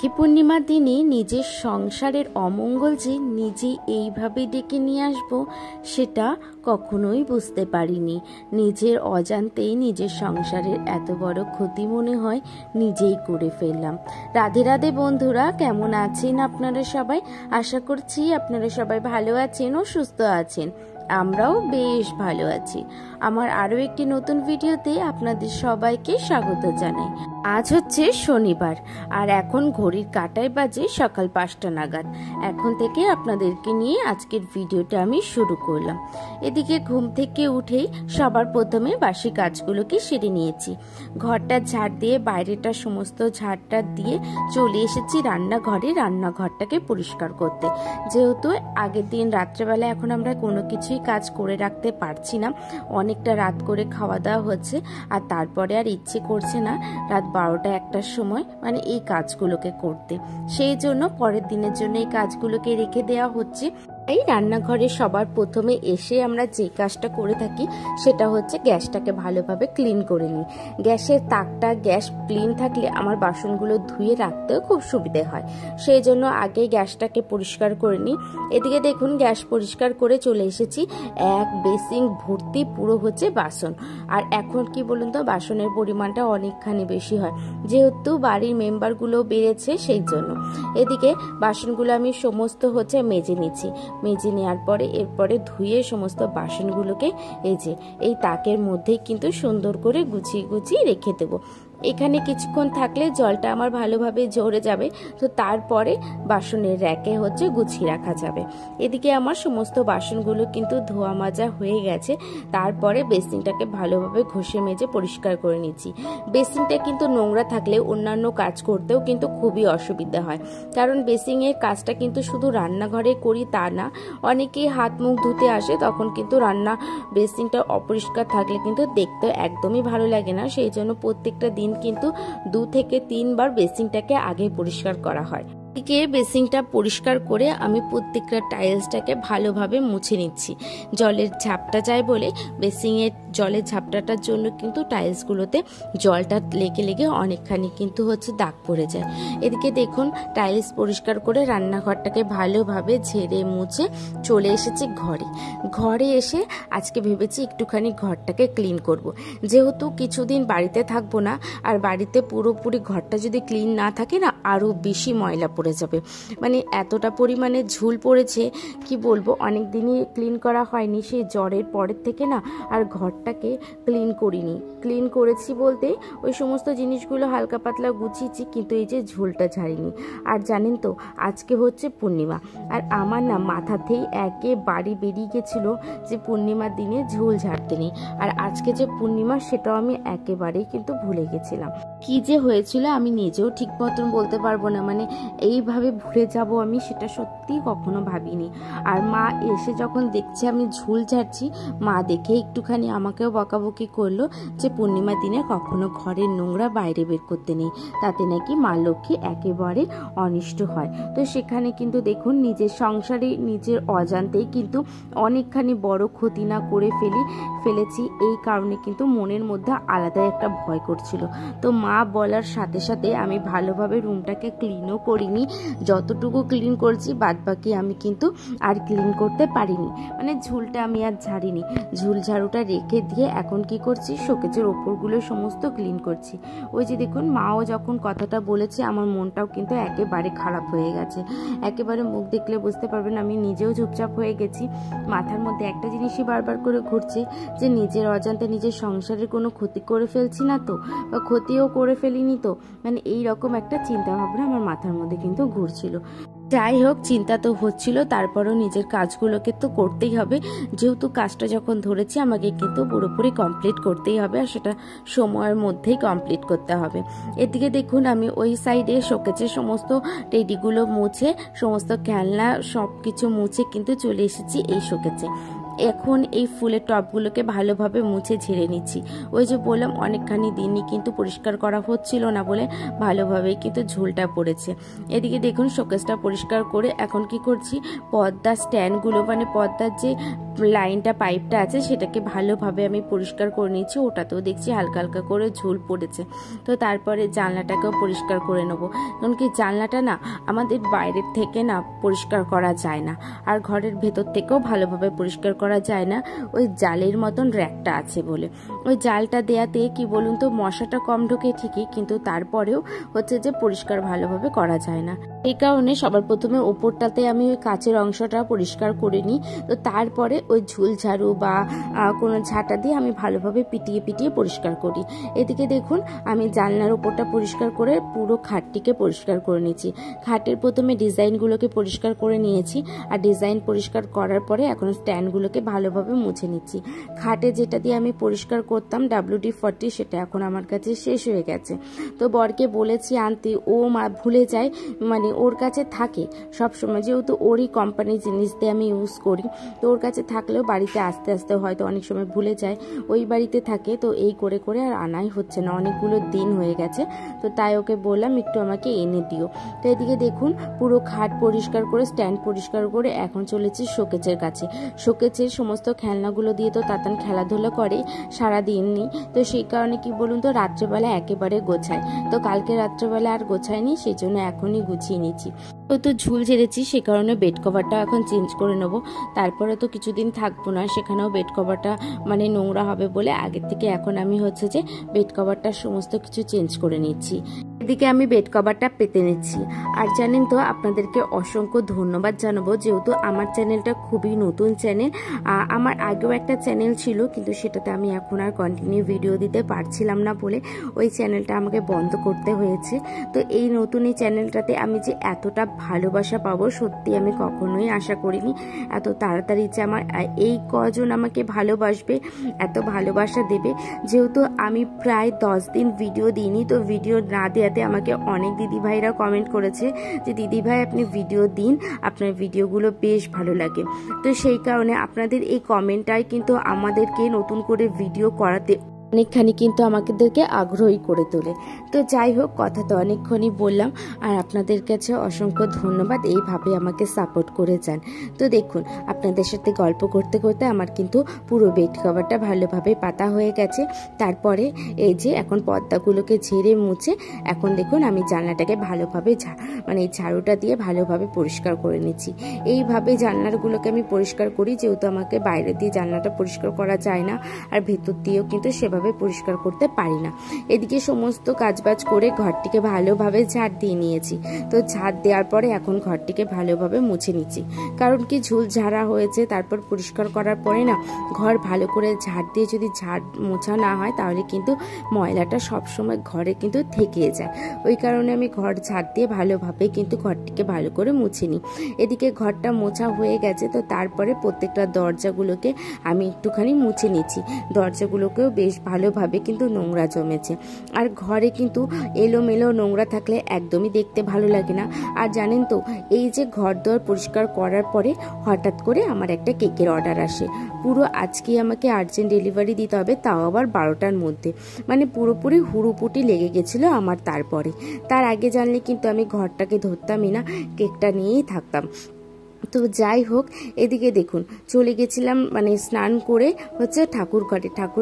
রাখি পূর্ণিমার দিনে নিজের সংসারের অমঙ্গল যে নিজে এইভাবে ডেকে নিয়ে আসবো সেটা কখনোই বুঝতে পারিনি। নিজের অজান্তেই নিজের সংসারের এত বড় ক্ষতি মনে হয় নিজেই করে ফেললাম। রাধে রাধে বন্ধুরা, কেমন আছেন আপনারা সবাই? আশা করছি আপনারা সবাই ভালো আছেন ও সুস্থ আছেন। আমরাও বেশ ভালো আছি। আমার আরো একটি নতুন ভিডিওতে আপনাদের সবাইকে স্বাগত জানাই। আজ হচ্ছে শনিবার আর এখন ঘড়ির কাঁটায় বাজে সকাল 5টা নাগাদ। এখন থেকে আপনাদেরকে নিয়ে আজকের ভিডিওটা আমি শুরু করলাম। এদিকে ঘুম থেকে উঠেই সবার প্রথমে বাসি কাজগুলোকে সেরে নিয়েছি। ঘরটা ঝাড় দিয়ে বাইরেটা সমস্ত ঝাড়টা দিয়ে চলে এসেছি রান্নাঘরটাকে পরিষ্কার করতে। যেহেতু আগের দিন রাত্রেবেলা এখন আমরা কোনো কিছুই কাজ করে রাখতে পারছি না, অনেকটা রাত করে খাওয়া দাওয়া হচ্ছে আর তারপরে আর ইচ্ছে করছে না রাত 12টা 1টার সময় মানে এই কাজগুলোকে করতে। সেই জন্য পরের দিনের জন্য এই কাজগুলোকে রেখে দেওয়া হচ্ছে। এই রান্নাঘরে সবার প্রথমে এসে আমরা যে কাজটা করে থাকি সেটা হচ্ছে গ্যাসটাকে ভালোভাবে ক্লিন করে নিই। গ্যাসের তাকটা গ্যাস ক্লিন থাকলে আমার বাসনগুলো ধুয়ে রাখতেও খুব সুবিধে হয়, সেই জন্য আগে গ্যাসটাকে পরিষ্কার করে নিই। এদিকে দেখুন গ্যাস পরিষ্কার করে চলে এসেছি। এক বেসিন ভর্তি পুরো হচ্ছে বাসন। আর এখন কি বলুন তো, বাসনের পরিমাণটা অনেকখানি বেশি হয় যেহেতু বাড়ির মেম্বারগুলো বেড়েছে, সেই জন্য এদিকে বাসনগুলো আমি সমস্ত হচ্ছে মেজে নিচ্ছি। মেজে নেওয়ার পরে এরপরে ধুয়ে সমস্ত বাসনগুলোকে এই তাকের মধ্যেই কিন্তু সুন্দর করে গুছিয়ে রেখে দেবো। এখানে কিছুক্ষণ থাকলে জলটা আমার ভালোভাবে ঝরে যাবে, তো তারপরে বাসনের র্যাকে হচ্ছে গুছিয়ে রাখা যাবে। এদিকে আমার সমস্ত বাসনগুলো কিন্তু ধোয়া মাজা হয়ে গেছে। তারপরে বেসিনটাকে ভালোভাবে ঘষে মেজে পরিষ্কার করে নিচ্ছি। বেসিনটা কিন্তু নোংরা থাকলে অন্যান্য কাজ করতেও কিন্তু খুবই অসুবিধা হয়, কারণ বেসিনের কাজটা কিন্তু শুধু রান্নাঘরে করি তা না, অনেকেই হাত মুখ ধুতে আসে, তখন কিন্তু বেসিনটা অপরিষ্কার থাকলে কিন্তু দেখতে একদমই ভালো লাগে না। সেই জন্য প্রত্যেকটা দিন কিন্তু 2 থেকে 3 বার বেসিনটাকে আগে পরিষ্কার করা হয়। এদিকে বেসিনটা পরিষ্কার করে আমি প্রত্যেকটা টাইলসটাকে ভালোভাবে মুছে নিচ্ছি। জলের ঝাপটা যায় বলে বেসিনের জলের ঝাপটাটার জন্য কিন্তু টাইলসগুলোতে জলটা লেগে অনেকখানি কিন্তু হচ্ছে দাগ পড়ে যায়। এদিকে দেখুন টাইলস পরিষ্কার করে রান্নাঘরটাকে ভালোভাবে ঝেড়ে মুছে চলে এসেছি ঘরে এসে আজকে ভেবেছি একটুখানি ঘরটাকে ক্লিন করব। যেহেতু কিছুদিন বাড়িতে থাকবো না, আর বাড়িতে পুরোপুরি ঘরটা যদি ক্লিন না থাকে না আরও বেশি ময়লা পড়ে যাবে। মানে এতটা পরিমাণে ঝুল পড়েছে কি বলবো, অনেক দিনই ক্লিন করা হয়নি। সেই জ্বরের পরের থেকে না আর ঘরটাকে ক্লিন করিনি। ক্লিন করেছি বলতে ওই সমস্ত জিনিসগুলো হালকা পাতলা গুছিয়েছি, কিন্তু এই যে ঝুলটা ঝাড়িনি। আর জানেন তো আজকে হচ্ছে পূর্ণিমা, আর আমার না মাথাতেই একেবারে বেরিয়ে গেছিলো যে পূর্ণিমার দিনে ঝুল ঝাড়তে নেই। আর আজকে যে পূর্ণিমা সেটাও আমি একেবারেই কিন্তু ভুলে গেছিলাম। কি যে হয়েছিল আমি নিজেও ঠিক মতন বলতে পারবো না, মানে এইভাবে ভুলে যাব আমি সেটা সত্যি কখনো ভাবিনি। আর মা এসে যখন দেখছে আমি ঝুল ঝাড়ছি, মা দেখে একটুখানি আমাকেও বকাবকি করলো যে পূর্ণিমার দিনে কখনো ঘরের নোংরা বাইরে বের করতে নেই, তাতে নাকি মা লক্ষ্মী একেবারে অনিষ্ট হয়। তো সেখানে কিন্তু দেখুন নিজের সংসারে নিজের অজান্তেই কিন্তু অনেকখানি বড় ক্ষতি না করে ফেলেছি। এই কারণে কিন্তু মনের মধ্যে আলাদাই একটা ভয় করছিল। তো মা বলার সাথে সাথে আমি ভালোভাবে রুমটাকে ক্লিনও করিনি। যতটুকু ক্লিন করেছি বাদবাকি আমি কিন্তু আর ক্লিন করতে পারিনি, মানে ঝুলটা আমি আর ঝাড়িনি। ঝুল ঝাড়ুটা রেখে দিয়ে এখন কি করছি, শোকেজের ওপরগুলো সমস্ত ক্লিন করছি। ওই যে দেখুন মাও যখন কথাটা বলেছে আমার মনটাও কিন্তু একেবারে খারাপ হয়ে গেছে। একেবারে মুখ দেখলে বুঝতে পারবেন আমি নিজেও চুপচাপ হয়ে গেছি। মাথার মধ্যে একটা জিনিসই বারবার করে ঘুরছে যে নিজের অজান্তে নিজের সংসারের কোনো ক্ষতি করে ফেলছি না তো, বা ক্ষতিও করে ফেলিনি তো, মানে এই রকম একটা চিন্তা ভাবনা আমার মাথার মধ্যে কিন্তু ঘুরছিল। যাই হোক, চিন্তা তো হচ্ছিল, তারপরও নিজের কাজগুলোকে তো করতেই হবে। যেহেতু কাজটা যখন ধরেছি আমাকে কিন্তু পুরোপুরি কমপ্লিট করতেই হবে, আর সেটা সময়ের মধ্যেই কমপ্লিট করতে হবে। এদিকে দেখুন আমি ওই সাইডে শোকেজের সমস্ত টেডিগুলো মুছে সমস্ত খেলনা সব কিছু মুছে কিন্তু চলে এসেছি এই শোকেজে। এখন এই ফুলের টবগুলোকে ভালোভাবে মুছে ঝেড়ে নিচ্ছি। ওই যে বললাম অনেকখানি দিনই কিন্তু পরিষ্কার করা হচ্ছিল না বলে ভালোভাবেই কিন্তু ঝোলটা পড়েছে। এদিকে দেখুন শোকেসটা পরিষ্কার করে এখন কি করছি, পর্দার স্ট্যান্ডগুলো মানে পর্দার যে লাইনটা পাইপটা আছে সেটাকে ভালোভাবে আমি পরিষ্কার করে নিচ্ছি। ওটাতেও দেখছি হালকা হালকা করে ঝোল পড়েছে। তো তারপরে জানলাটাকেও পরিষ্কার করে নেবো, কারণ কি জানলাটা না আমাদের বাইরের থেকে না পরিষ্কার করা যায় না, আর ঘরের ভেতর থেকেও ভালোভাবে পরিষ্কার করা যায় না, ওই জালের মতন র্যাকটা আছে বলে। ওই জালটা দেয়াতে কি বলুন তো, মশাটা কম ঢোকে ঠিকই, কিন্তু তারপরেও হচ্ছে যে পরিষ্কার ভালোভাবে করা যায় না। এই কারণে সবার প্রথমে ওপরটাতে আমি ওই কাচের অংশটা পরিষ্কার করে নিই। তো তারপরে ওই ঝুল ঝাড়ু বা কোনো ঝাঁটা দিয়ে আমি ভালোভাবে পিটিয়ে পিটিয়ে পরিষ্কার করি। এদিকে দেখুন আমি জানলার ওপরটা পরিষ্কার করে পুরো খাটটিকে পরিষ্কার করে নিচ্ছি। খাটের প্রথমে ডিজাইনগুলোকে পরিষ্কার করে নিয়েছি, আর ডিজাইন পরিষ্কার করার পরে এখন স্ট্যান্ডগুলোকে ভালোভাবে মুছে নিচ্ছি। খাটে যেটা দিয়ে আমি পরিষ্কার করতাম WD-40, সেটা এখন আমার কাছে শেষ হয়ে গেছে। তো বরকে বলেছি আনতে, ও ভুলে যায়, মানে ওর কাছে থাকে সব সময়, যেহেতু ওরই কোম্পানির জিনিস দিয়ে আমি ইউজ করি, তো ওর কাছে থাকলেও বাড়িতে আস্তে আস্তে হয়তো অনেক সময় ভুলে যায়, ওই বাড়িতে থাকে, তো এই করে করে আর আনাই হচ্ছে না, অনেকগুলো দিন হয়ে গেছে। তো তাই ওকে বললাম একটু আমাকে এনে দিও। তো এদিকে দেখুন পুরো খাট পরিষ্কার করে স্ট্যান্ড পরিষ্কার করে এখন চলেছি শোকেজের কাছে। শোকেজের সমস্ত খেলনাগুলো দিয়ে তো তাতান খেলাধুলা করে সারাদিনই, তো সেই কারণে কি বলুন তো রাত্রেবেলা একেবারে গোছায়, তো কালকে রাত্রেবেলা আর গোছায়নি, সেই জন্য এখনই গুছিয়ে নিচ্ছি। তো ঝুল ঝেড়েছি, সে কারণে বেড কভারটা এখন চেঞ্জ করে নেবো। তারপরে তো কিছুদিন থাকবো না, সেখানেও বেড কভারটা মানে নোংরা হবে বলে আগের থেকে এখন আমি হচ্ছে যে বেড কভারটা সমস্ত কিছু চেঞ্জ করে নিচ্ছি। এদিকে আমি বেড কভারটা পেতে নিচ্ছি। আর জানেন তো আপনাদেরকে অসংখ্য ধন্যবাদ জানাবো, যেহেতু আমার চ্যানেলটা খুবই নতুন চ্যানেল। আমার আগেও একটা চ্যানেল ছিল, কিন্তু সেটাতে আমি এখন আর কন্টিনিউ ভিডিও দিতে পারছিলাম না বলে ওই চ্যানেলটা আমাকে বন্ধ করতে হয়েছে। তো এই নতুন এই চ্যানেলটাতে আমি যে এতটা ভালোবাসা পাবো সত্যি আমি কখনোই আশা করিনি, এত তাড়াতাড়ি যে আমার এই কজন আমাকে ভালোবাসবে, এত ভালোবাসা দেবে। যেহেতু আমি প্রায় 10 দিন ভিডিও দিইনি, তো ভিডিও না দেওয়াতে আমাকে অনেক দিদিভাইরা কমেন্ট করেছে যে দিদিভাই আপনি ভিডিও দিন, আপনার ভিডিওগুলো বেশ ভালো লাগে। তো সেই কারণে আপনাদের এই কমেন্টটাই কিন্তু আমাদেরকে নতুন করে ভিডিও করাতে অনেকখানি কিন্তু আমাদেরকে আগ্রহী করে তোলে। তো যাই হোক, কথা তো অনেকক্ষণই বললাম, আর আপনাদের কাছে অসংখ্য ধন্যবাদ এইভাবে আমাকে সাপোর্ট করে যান। তো দেখুন আপনাদের সাথে গল্প করতে করতে আমার কিন্তু পুরো বেড কভারটা ভালোভাবে পাতা হয়ে গেছে। তারপরে এই যে এখন পর্দাগুলোকে ঝেড়ে মুছে এখন দেখুন আমি জানলাটাকে ভালোভাবে মানে এই ঝাড়ুটা দিয়ে ভালোভাবে পরিষ্কার করে নিচ্ছি। এইভাবে জানলাগুলোকে আমি পরিষ্কার করি, যেহেতু আমাকে বাইরে দিয়ে জানলাটা পরিষ্কার করা যায় না, আর ভেতর দিয়েও কিন্তু সেভাবে পরিষ্কার করতে পারি না। এদিকে সমস্ত কাজবাজ করে ঘরটিকে ভালোভাবে ঝাড় দিয়ে নিয়েছি। তো ঝাড় দেওয়ার পরে এখন ঘরটিকে ভালোভাবে মুছে নিচ্ছি, কারণ কি ঝুল ঝাড়া হয়েছে, তারপর পরিষ্কার করার পরে না ঘর ভালো করে ঝাড় দিয়ে যদি ঝাড় মোছা না হয় তাহলে কিন্তু ময়লাটা সবসময় ঘরে কিন্তু থেকে যায়। ওই কারণে আমি ঘর ঝাড় দিয়ে ভালোভাবে কিন্তু ঘরটিকে ভালো করে মুছে নিই। এদিকে ঘরটা মোছা হয়ে গেছে, তো তারপরে প্রত্যেকটা দরজাগুলোকে আমি একটুখানি মুছে নিচ্ছি। দরজাগুলোকেও বেশ ভালোভাবে কিন্তু নোংরা জমেছে, আর ঘরে কিন্তু এলোমেলো নোংরা থাকলে একদমই দেখতে ভালো লাগে না। আর জানেন তো এই যে ঘর দর পরিষ্কার করার পরে হঠাৎ করে আমার একটা কেকের অর্ডার আসে। পুরো আজকে আমাকে আর্জেন্ট ডেলিভারি দিতে হবে, তাও আবার 12টার মধ্যে, মানে পুরোপুরি হুড়ুপুটি লেগে গেছিলো আমার। তারপরে তার আগে জানলে কিন্তু আমি ঘরটাকে ধরতামই না, কেকটা নিয়েই থাকতাম। তো যাই হোক, এদিকে দেখুন চলে গেছিলাম মানে স্নান করে হচ্ছে ঠাকুর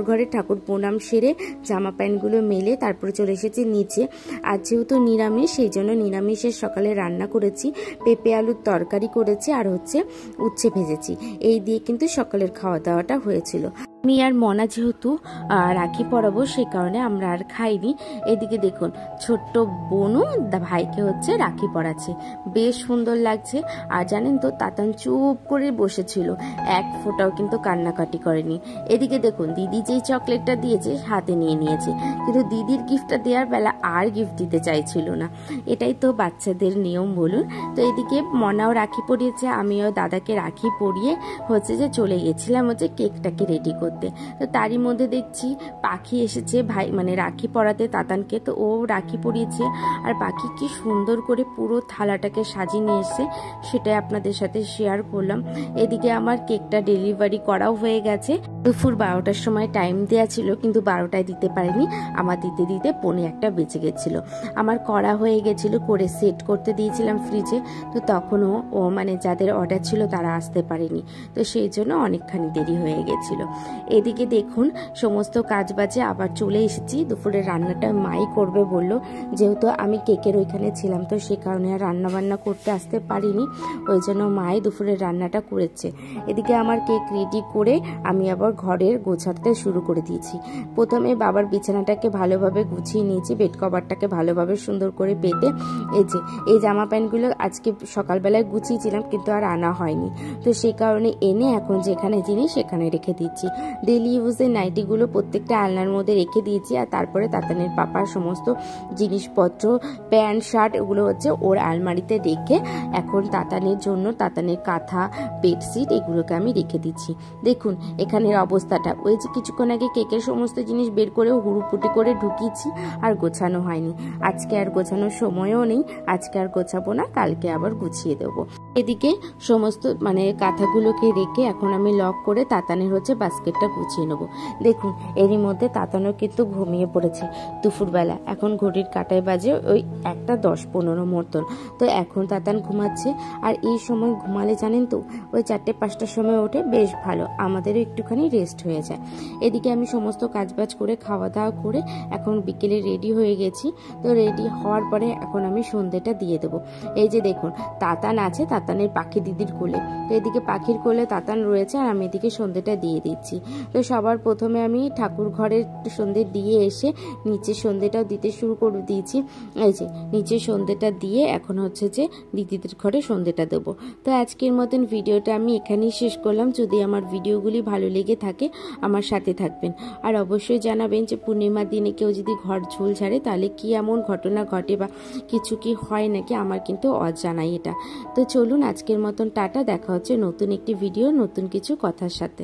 ঘরে ঠাকুর প্রণাম সেরে জামা প্যান্টগুলো মেলে তারপরে চলে এসেছি নিচে। আর যেহেতু নিরামিষ, সেই জন্য নিরামিষের সকালে রান্না করেছি, পেঁপে আলুর তরকারি করেছি, আর হচ্ছে উচ্ছে ভেজেছি। এই দিয়ে কিন্তু সকালের খাওয়া দাওয়াটা হয়েছিল। আমি আর মনা যেহেতু রাখি পরাবো, সেই কারণে আমরা আর খাইনি। এদিকে দেখুন ছোট্ট বোনও ভাইকে হচ্ছে রাখি পরাচ্ছে, বেশ সুন্দর লাগছে। আর জানেন তো তাতান চুপ করে বসেছিল, এক ফোঁটাও কিন্তু কান্নাকাটি করেনি। এদিকে দেখুন দিদি যেই চকলেটটা দিয়েছে হাতে নিয়ে নিয়েছে, কিন্তু দিদির গিফটটা দেওয়ার বেলা আর গিফট দিতে চাইছিল না। এটাই তো বাচ্চাদের নিয়ম বলুন। তো এদিকে মনাও রাখি পরিয়েছে, আমিও দাদাকে রাখি পরিয়ে হচ্ছে যে চলে গেছিলাম হচ্ছে কেকটাকে রেডি করতে। করতে। তো তারই মধ্যে দেখছি পাখি এসেছে ভাই মানে রাখি পরাতে তাতানকে, তো ও রাখি পরিয়েছে আর পাখি কি সুন্দর করে পুরো থালাটাকে সাজিয়ে নিয়ে এসে সেটাই আপনাদের সাথে শেয়ার করলাম। এদিকে আমার কেকটা ডেলিভারি করাও হয়ে গেছে। দুপুর 12টার সময় টাইম দেওয়া ছিল, কিন্তু 12টায় দিতে পারিনি, আমার দিতে দিতে 1:45 বেজে গেছিলো। আমার করা হয়ে গেছিলো, করে সেট করতে দিয়েছিলাম ফ্রিজে। তো তখনও ও মানে যাদের অর্ডার ছিল তারা আসতে পারেনি, তো সেই জন্য অনেকখানি দেরি হয়ে গেছিলো। এদিকে দেখুন সমস্ত কাজ বাজে আবার চলে এসেছি। দুপুরের রান্নাটা মাই করবে বললো, যেহেতু আমি কেকের ওইখানে ছিলাম তো সে কারণে আর রান্না বান্না করতে আসতে পারিনি, ওই জন্য মাই দুপুরের রান্নাটা করেছে। এদিকে আমার কেক রেডি করে আমি আবার ঘরের গোছাতে শুরু করে দিয়েছি। প্রথমে বাবার বিছানাটাকে ভালোভাবে গুছিয়ে নিয়েছি, বেড কভারটাকে ভালোভাবে সুন্দর করে পেতে। এই জামা প্যান্টগুলো আজকে সকালবেলায় গুছিয়েছিলাম কিন্তু আর আনা হয়নি, তো সেই কারণে এনে এখন যেখানে জিনিস সেখানে রেখে দিচ্ছি। ডেলি ইউজের নাইটিগুলো প্রত্যেকটা আলনার মধ্যে রেখে দিয়েছি, আর তারপরে তাতানের পাপার সমস্ত জিনিসপত্র প্যান্ট শার্ট এগুলো হচ্ছে ওর আলমারিতে রেখে এখন তাতানের জন্য তাতানের কাঁথা বেডশিট এগুলোকে আমি রেখে দিচ্ছি। দেখুন এখানের অবস্থাটা, ওই যে কিছুক্ষণ আগে কেকের সমস্ত জিনিস বের করে হুড়ুপুটি করে ঢুকিয়েছি, আর গোছানো হয়নি। আজকে আর গোছানোর সময়ও নেই, আজকে আর গোছাবো না, কালকে আবার গুছিয়ে দেবো। এদিকে সমস্ত মানে কাঁথাগুলোকে রেখে এখন আমি লক করে তাতানের হচ্ছে বাস্কেটটা গুছিয়ে নেবো। দেখুন এরই মধ্যে তাতানও কিন্তু ঘুমিয়ে পড়েছে দুপুরবেলা, এখন ঘড়ির কাঁটায় বাজে ওই 1:10-15 মতন। তো এখন তাতান ঘুমাচ্ছে, আর এই সময় ঘুমালে জানেন তো ওই 4-5টার সময় ওঠে, বেশ ভালো, আমাদেরও একটুখানি রেস্ট হয়ে যায়। এদিকে আমি সমস্ত কাজবাজ করে খাওয়া দাওয়া করে এখন বিকেলে রেডি হয়ে গেছি। তো রেডি হওয়ার পরে এখন আমি সন্ধ্যেটা দিয়ে দেবো। এই যে দেখুন তাতান আছে তাতানের পাখি দিদির কোলে, তো এদিকে পাখির কোলে তাতান রয়েছে আর আমি এদিকে সন্ধ্যেটা দিয়ে দিচ্ছি। তো সবার প্রথমে আমি ঠাকুর ঘরের সন্ধ্যে দিয়ে এসে নিচে সন্ধ্যেটাও দিতে শুরু করে দিয়েছি। এই যে নিচে সন্ধ্যেটা দিয়ে এখন হচ্ছে যে দিদিদের ঘরে সন্ধ্যেটা দেবো। তো আজকের মতন ভিডিওটা আমি এখানেই শেষ করলাম। যদি আমার ভিডিওগুলি ভালো লেগে থাকে আমার সাথে থাকবেন, আর অবশ্যই জানাবেন যে পূর্ণিমার দিনে কেউ যদি ঘর ঝুল ঝাড়ে তাহলে কি এমন ঘটনা ঘটে বা কিছু কি হয় নাকি, আমার কিন্তু অজানাই এটা। তো চলুন আজকের মতন টাটা, দেখা হচ্ছে নতুন একটি ভিডিও নতুন কিছু কথার সাথে।